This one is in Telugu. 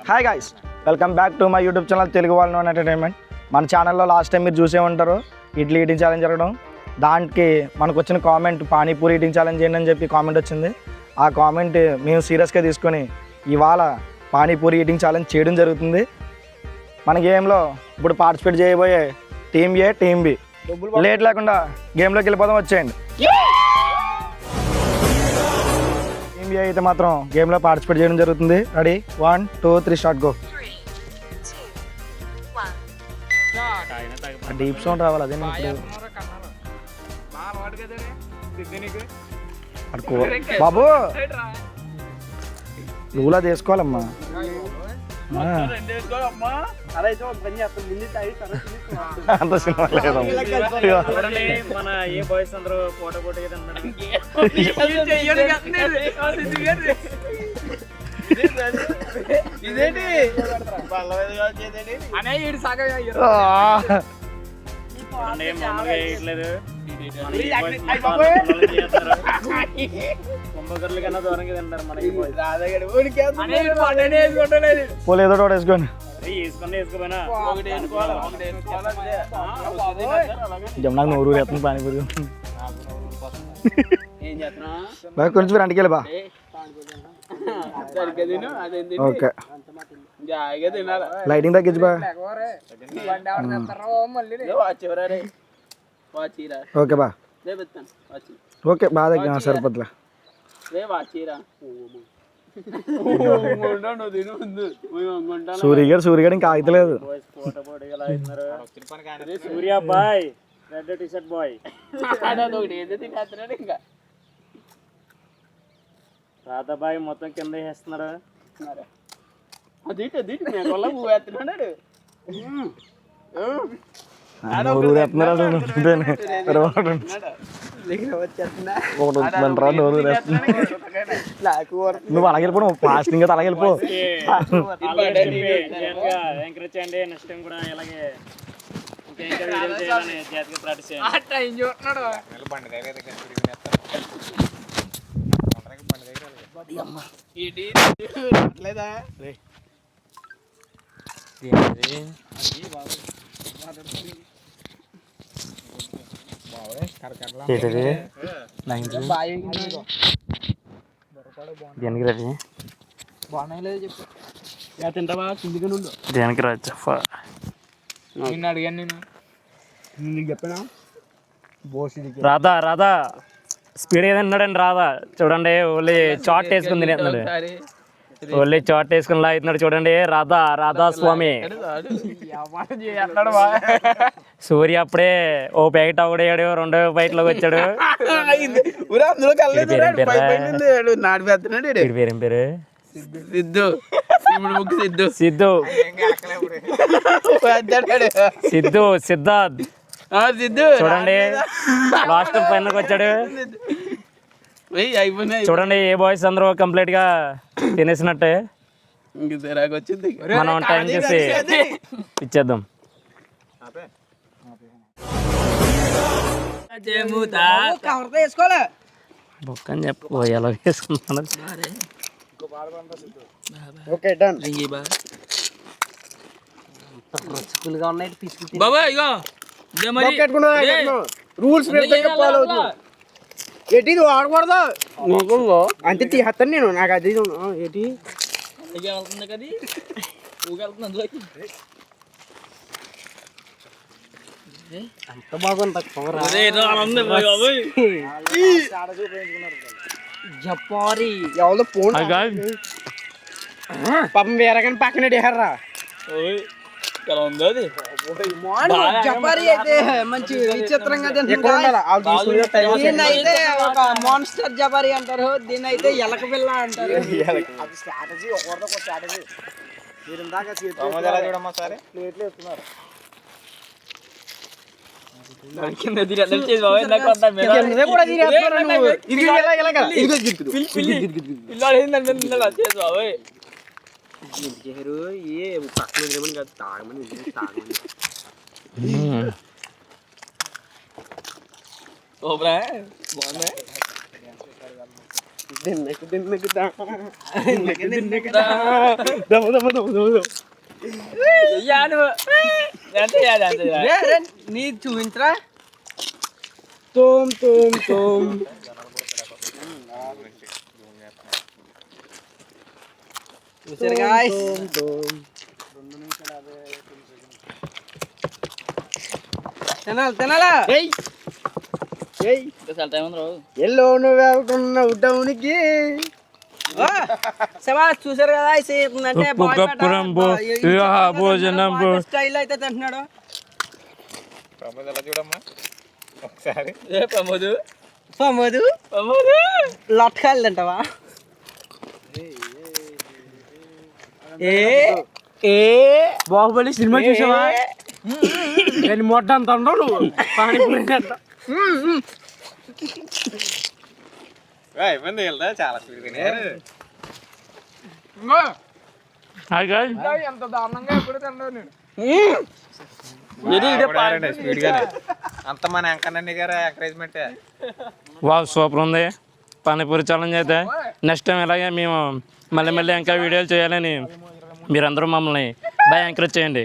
Hi guys, welcome back to my YouTube channel Telugu వాళ్ళు ఎంటర్టైన్మెంట్. మన ఛానల్లో లాస్ట్ టైం మీరు చూసే ఉంటారు ఇడ్లీ ఈటింగ్ ఛాలెంజ్ జరగడం. దానికి మనకు వచ్చిన కామెంట్ పానీపూరి ఈటింగ్ ఛాలెంజ్ చేయండి అని చెప్పి కామెంట్ వచ్చింది. ఆ కామెంట్ మేము సీరియస్గా తీసుకొని ఇవాళ పానీపూరి ఈటింగ్ ఛాలెంజ్ చేయడం జరుగుతుంది. మన గేమ్లో ఇప్పుడు పార్టిసిపేట్ చేయబోయే టీమ్ ఏ, టీమ్ బి. లేట్ లేకుండా గేమ్లోకి వెళ్ళిపోదాం, వచ్చేయండి. టీమ్ ఏ అయితే మాత్రం గేమ్లో పార్టిసిపేట్ చేయడం జరుగుతుంది. Ready, 1, 2, 3 start, go. Deep sound రావాలి, అదే బాబు నువ్వులా తీసుకోవాలమ్మా. అంత సినిమా లేదు. మన ఏ బాయ్స్ అందరూ పోటా పోటీ ఇదేంటి కుంభకర్ల కన్నా దూరంగా తింటారు మన పోలేదో ఒకటి వేసుకోండి. వేసుకోపోయినా నాకు నూరు వేస్తుంది పానీపూరి. బాగా కొంచెం ఫ్రంట్కి వెళ్ళి బా. ఓకే, లైటింగ్ తగ్గించు బా. ఓకే బా, ఓకే బాగా తగ్గిన సరిపోతులే. సూర్యగాడు ఇంకా ఆగుతలేదు. Surya boy, red T shirt boy. Radhabai మొత్తం కింద వేస్తున్నాడు. నువ్వు అలాగే వెళ్ళిపో, నువ్వు ఫాస్టింగ్ అయితే అలాగే వెళ్ళిపో. ఎంకరేజ్ చేయండి, నెక్స్ట్ టైం కూడా ఇలాగే ప్రాక్టీస్ చేయండి. దేనికి రా చెప్ప అడిగాను నేను, నీకు చెప్పాను. రాధా రాధా స్పీడ్ ఏదో తిన్నాడండి. రాధా చూడండి, ఓన్లీ చాట్ వేసుకుని తినేస్తున్నాడు. ఓన్లీ చాట్ వేసుకుని లాగుతున్నాడు చూడండి. రాధా రాధా స్వామి. సూర్య అప్పుడే ఓ ప్యాకెట్ అవడేయాడు, రెండో ప్యాకెట్ లోకి వచ్చాడు. పేరేం పేరు? సిద్ధు. సిద్ధు సిద్ధు సిద్ధార్థ్ చూడండి, లాస్ట్ ఫైనల్కి వచ్చాడు. చూడండి, ఏ బాయ్స్ అందరూ కంప్లీట్ గా తినేసినట్టే. మనం టైం చేసి ఇచ్చేద్దాం. బుక్ అని చెప్పు, ఎలా వేసుకుంటున్నారు. రూల్స్ ఏంటి వాడకూడదు అంతే తీస్తాను నేను. నాకు అది ఏంటి అంత బాగుంది జపారి ఎవరో ఫోన్ పాపం వేరే కానీ పక్కన డేహర్రా. జపారి అయితే మంచి విచిత్రంగా దీన్నైతే ఒక మాన్స్టర్ జపారి అంటారు, దీన్ని అయితే ఎలక పిల్ల అంటారు. నీ చూపించరా తోమ్ తోమ్ తోమ్ చూసారు గాయ్స్ తినాలా ఎల్లో నువ్వు వెళ్తున్నావు టౌన్కి చూసారు కదా అంటే ఉప్పు కప్పురంబు, వివాహ భోజనంబు. స్టైల్ అయితే తింటున్నాడు ప్రమోదు లట్కాయలు తింటావా బాహుబలి సినిమా చూసావా నేను మొట్ట అంత ఉండవు నువ్వు పానీపూరి అంట చాలా స్పీడ్ హాయ్ గాయ్స్, ఎంత దారుణంగా ఎప్పుడు తిన్నావు నేను స్పీడ్ గానే అంత మన వెంకన్న గారు ఎంకరేజ్మెంట్. వావ్ సూపర్ ఉంది. పానీపూరి ఛాలెంజ్ అయితే నెక్స్ట్ టైం ఇలాగే మేము మళ్ళీ ఇంకా వీడియోలు చేయాలని మీరందరూ మమ్మల్ని బాగా ఎంకరేజ్ చేయండి.